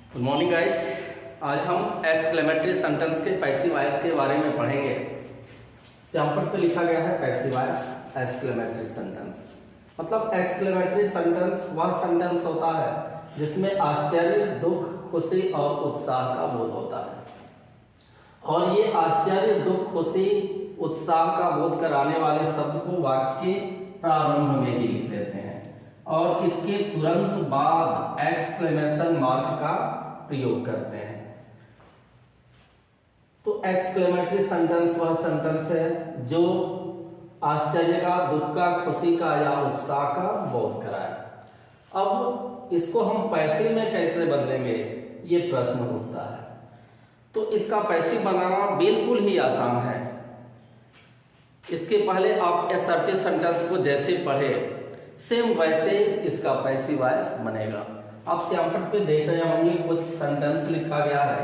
Good morning guys. आज हम exclamatory sentence के पैसिव वॉइस के बारे में पढ़ेंगे। सैंपल पे लिखा गया है पैसिव वॉइस एक्सक्लेमेटरी सेंटेंस। मतलब एक्सक्लेमेटरी सेंटेंस वह सेंटेंस होता है जिसमें आश्चर्य, दुख, खुशी और उत्साह का बोध होता है। और ये आश्चर्य, दुख, खुशी, उत्साह का बोध कराने वाले शब्द को वाक्य के प्रारंभ में ही लिख देते हैं और इसके तुरंत बाद एक्सक्लेमेशन मार्क का प्रयोग करते हैं। तो एक्सक्लेमेटरी सेंटेंस वह सेंटेंस है जो आश्चर्य का, दुख का, खुशी का या उत्साह का बोध कराए। अब इसको हम पैसिव में कैसे बदलेंगे, ये प्रश्न उठता है। तो इसका पैसिव बनाना बिल्कुल ही आसान है। इसके पहले आप असर्टिव सेंटेंस को जैसे पढ़े सेम वैसे इसका पैसिव वॉइस बनेगा। आप सैंपल पे देख रहे होंगे कुछ सेंटेंस लिखा गया है।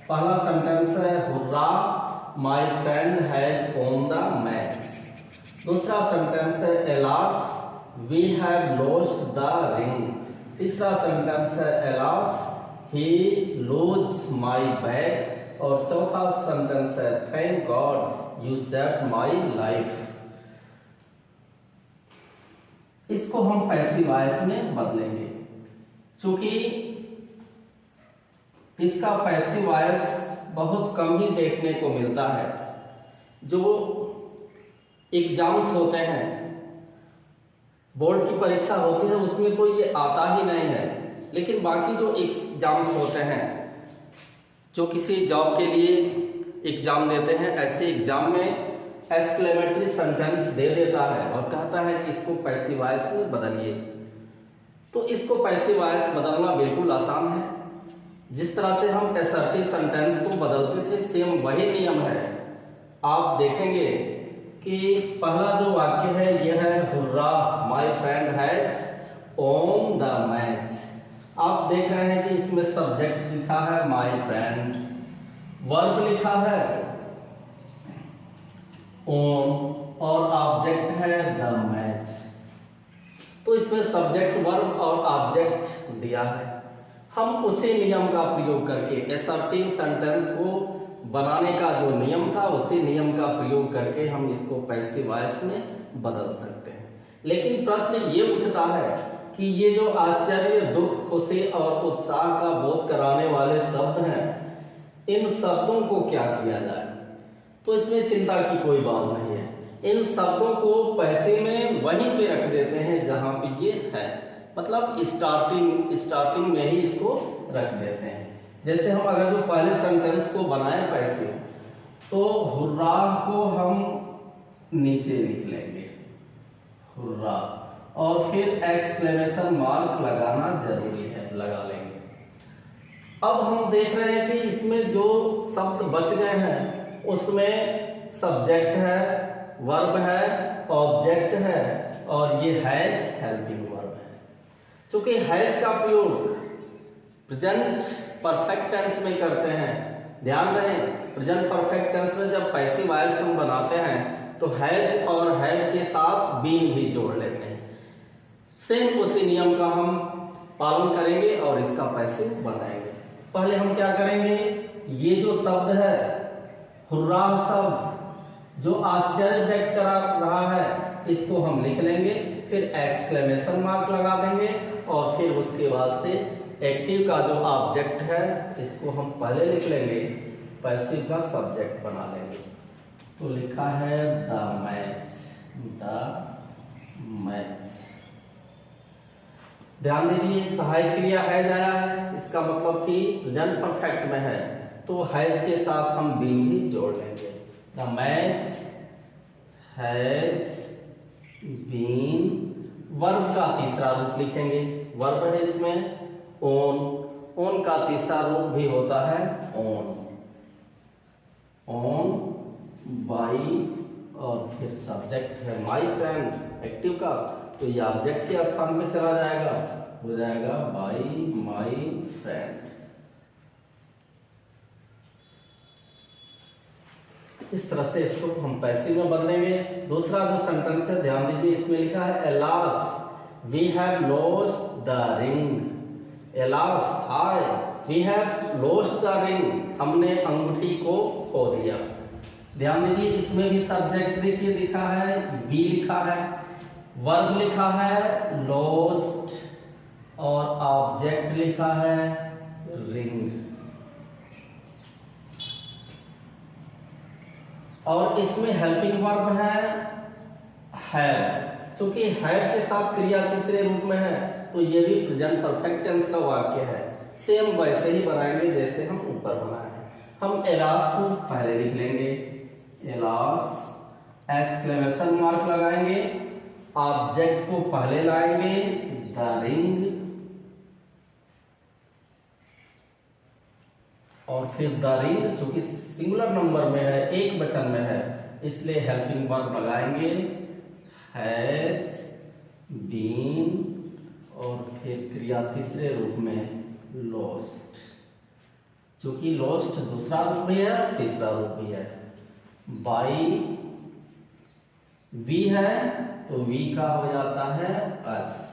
पहला सेंटेंस है hurrah my friend has won the match. दूसरा सेंटेंस है alas we have lost the ring. तीसरा सेंटेंस है alas he lose my bag. और चौथा सेंटेंस है thank god you saved my life. इसको हम पैसिव वॉइस में बदलेंगे क्योंकि इसका पैसिव वॉइस बहुत कम ही देखने को मिलता है। जो एग्जाम्स होते हैं, बोर्ड की परीक्षा होती है, उसमें तो ये आता ही नहीं है। लेकिन बाकी जो एग्जाम्स होते हैं, जो किसी जॉब के लिए एग्जाम देते हैं, ऐसे एग्जाम में एक्सक्लेमेटरी सेंटेंस दे देता है और कहता है कि इसको पैसिव वॉइस में बदलिए। तो इसको पैसिव वॉइस बदलना बिल्कुल आसान है। जिस तरह से हम असर्टिव सेंटेंस को बदलते थे सेम वही नियम है। आप देखेंगे कि पहला जो वाक्य है यह है hurrah my friend has won the match. आप देख रहे हैं कि इसमें सब्जेक्ट लिखा है माय फ्रेंड, वर्ब लिखा है ओन और ऑब्जेक्ट है द मैच। तो इसमें सब्जेक्ट, वर्ब और ऑब्जेक्ट दिया है। हम उसी नियम का प्रयोग करके असर्टिव सेंटेंस को बनाने का जो नियम था उसी नियम का प्रयोग करके हम इसको पैसिव वॉइस में बदल सकते हैं। लेकिन प्रश्न ये उठता है कि ये जो आश्चर्य, दुख, खुशी और उत्साह का बोध कराने वाले शब्द हैं, इन शब्दों को क्या किया जाए। तो इसमें चिंता की कोई बात नहीं है। इन शब्दों को पैसिव में वहीं पे रख देते हैं जहां पे ये है। मतलब स्टार्टिंग में ही इसको रख देते हैं। जैसे हम अगर जो पहले सेंटेंस को बनाए पैसिव, तो हुर्रा को हम नीचे लिख लेंगे, हुर्रा, और फिर एक्सक्लेमेशन मार्क लगाना जरूरी है, लगा लेंगे। अब हम देख रहे हैं कि इसमें जो शब्द बच गए हैं उसमें सब्जेक्ट है, वर्ब है, ऑब्जेक्ट है और ये हैज हेल्पिंग वर्ब है। क्योंकि हैज का प्रयोग प्रेजेंट परफेक्ट टेंस में करते हैं। ध्यान रहे, प्रेजेंट परफेक्ट टेंस में जब पैसिव वॉइस हम बनाते हैं तो हैज और हैव के साथ बीन भी जोड़ लेते हैं। सेम उसी नियम का हम पालन करेंगे और इसका पैसिव बनाएंगे। पहले हम क्या करेंगे, ये जो शब्द है हुर्रा शब्द जो आश्चर्य व्यक्त करा रहा है, इसको हम लिख लेंगे, फिर एक्सक्लेमेशन मार्क लगा देंगे और फिर उसके बाद से एक्टिव का जो ऑब्जेक्ट है इसको हम पहले लिख लेंगे, पैसिव का सब्जेक्ट बना लेंगे। तो लिखा है द मैच, द मैच। ध्यान दीजिए, सहायक क्रिया हैज आया है, इसका मतलब कि प्रेजेंट परफेक्ट में है, तो हैज के साथ हम बीन भी जोड़ लेंगे। The match has been. Verb का तीसरा रूप लिखेंगे, वर्ब है इसमें ओन, ओन का तीसरा रूप भी होता है ओन, ओन बाई, और फिर सब्जेक्ट है माय फ्रेंड एक्टिव का, तो ये ऑब्जेक्ट के स्थान पे चला जाएगा, हो जाएगा बाई माय फ्रेंड। इस तरह से इसको हम पैसिव में बदलेंगे। दूसरा जो सेंटेंस है ध्यान दीजिए, इसमें लिखा है alas we have lost the ring. Alas हाय we have lost the ring, हमने अंगूठी को खो दिया। ध्यान दीजिए इसमें भी सब्जेक्ट देखिए लिखा है बी लिखा है, वर्ब लिखा है लॉस्ट और ऑब्जेक्ट लिखा है रिंग। और इसमें हेल्पिंग वर्ब है हैव, क्योंकि हैव के साथ क्रिया तीसरे रूप में है तो ये भी प्रेजेंट परफेक्ट टेंस का वाक्य है। सेम वैसे ही बनाएंगे जैसे हम ऊपर बनाए हैं। हम एलास को पहले लिख लेंगे, एलास एक्सक्लेमेशन मार्क लगाएंगे, ऑब्जेक्ट को पहले लाएंगे द रिंग और फिर द रिंग जो कि सिंगुलर नंबर में है, एक वचन में है, इसलिए हेल्पिंग वर्ब लगाएंगे हैज बीन और फिर क्रिया तीसरे रूप में लॉस्ट, जो कि लॉस्ट दूसरा रूप भी है तीसरा रूप भी है। बाई वी है तो वी का हो जाता है अस।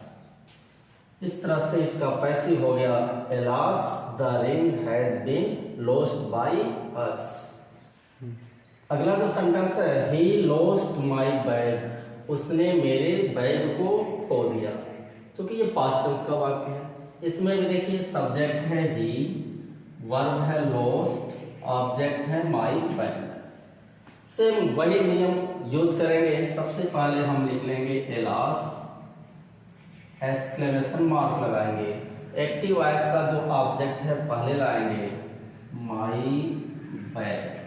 इस तरह से इसका पैसिव हो गया alas the ring has been lost by us. अगला जो सेंटेंस है ही लॉस्ट माई बैग, उसने मेरे बैग को खो दिया, क्योंकि ये पास्ट टेंस का वाक्य है। इसमें भी देखिए सब्जेक्ट है ही, वर्ब है लॉस्ट, ऑब्जेक्ट है माई बैग। सेम वही नियम यूज करेंगे। सबसे पहले हम लिख लेंगे एलास एक्सक्लेमेशन मार्क लगाएंगे, एक्टिव वॉइस का जो ऑब्जेक्ट है पहले लाएंगे माई बैग,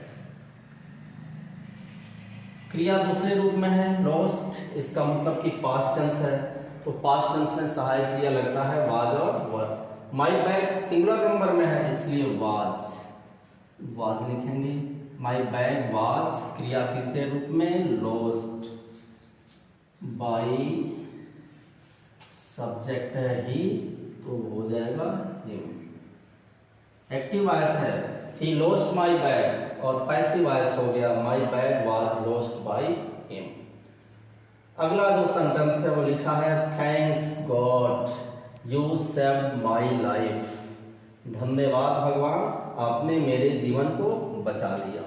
क्रिया दूसरे रूप में है लॉस्ट, इसका मतलब कि पास्ट टेंस है तो पास्ट टेंस में सहायक क्रिया लगता है वाज और वर। माई बैग सिंगुलर नंबर में है इसलिए वाज लिखेंगे। माई बैग वाज क्रिया तीसरे रूप में लॉस्ट बाई सब्जेक्ट है ही तो हो जाएगा हिम। एक्टिव वॉइस है ही लॉस्ट माई बैग और पैसिव वॉइस हो गया my bag was lost by him. अगला जो सेंटेंस है वो लिखा है thanks God you saved my life, धन्यवाद भगवान आपने मेरे जीवन को बचा लिया।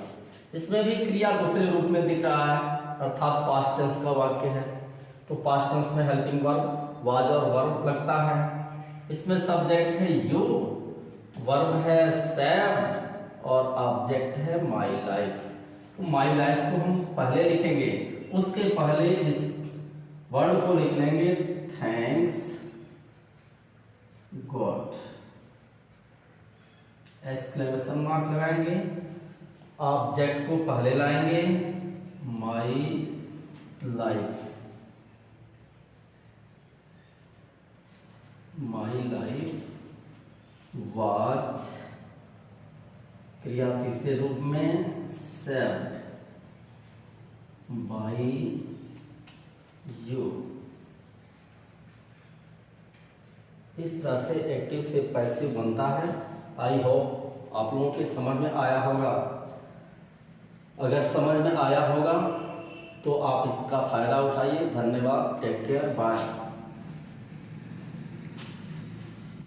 इसमें भी क्रिया दूसरे रूप में दिख रहा है अर्थात पास्ट टेंस का वाक्य है तो पास्ट टेंस में हेल्पिंग वर्ब वाज और वर्ब लगता है। इसमें सब्जेक्ट है यू, वर्ब है सेव्ड और ऑब्जेक्ट है माई लाइफ। तो माई लाइफ को हम पहले लिखेंगे, उसके पहले इस वर्ड को लिख लेंगे थैंक्स गॉड, एक्सक्लेमेशन मार्क लगाएंगे, ऑब्जेक्ट को पहले लाएंगे my life, my life was क्रिया तीसरे रूप में सेव्ड बाई यू। इस तरह से एक्टिव से पैसिव बनता है। आई होप आप लोगों के समझ में आया होगा। अगर समझ में आया होगा तो आप इसका फायदा उठाइए। धन्यवाद, टेक केयर, बाय।